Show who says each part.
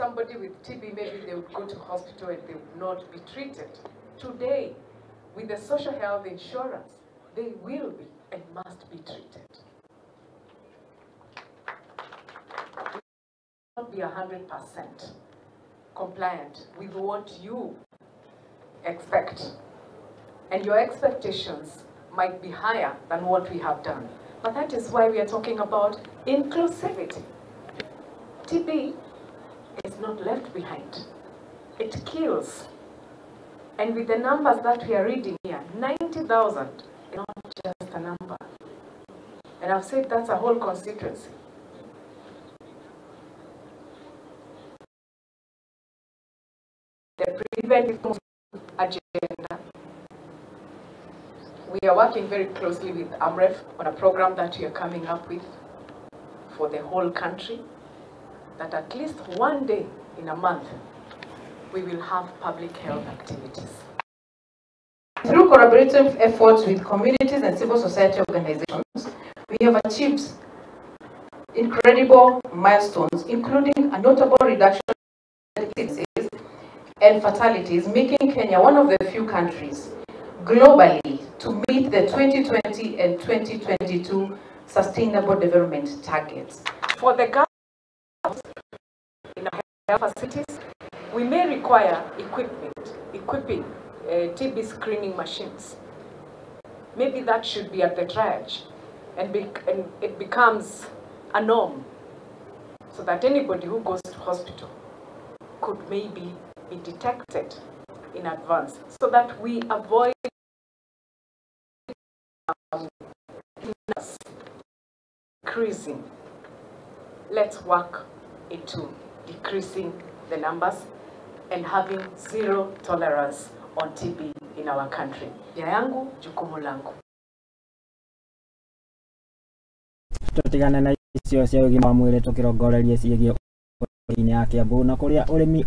Speaker 1: somebody with TB, maybe they would go to hospital and they would not be treated. Today, with the social health insurance, they will be and must be treated. We will not be 100% compliant with what you expect. And your expectations might be higher than what we have done. But that is why we are talking about inclusivity. TB is not left behind. It kills. And with the numbers that we are reading here, 90,000 is not just a number. And I've said that's a whole constituency. The preventive agenda. We are working very closely with AMREF on a program that we are coming up with for the whole country, that at least one day in a month, we will have public health activities.
Speaker 2: Through collaborative efforts with communities and civil society organizations, we have achieved incredible milestones, including a notable reduction in diseases and fatalities, making Kenya one of the few countries globally to meet the 2020 and 2022 Sustainable Development Targets.
Speaker 1: For the government in our health facilities, we may require equipping TB screening machines. Maybe that should be at the triage, and it becomes a norm, so that anybody who goes to hospital could maybe be detected in advance, so that we avoid increasing. Let's work into decreasing the numbers and having zero tolerance on TB in our country. Yangu, jukumu langu.
Speaker 3: Tutigane na icio cia ugima wa mwiri tukirongoreria ciĩgiĩ ũrĩmi ya Kiambu na kũrĩa ũrĩmi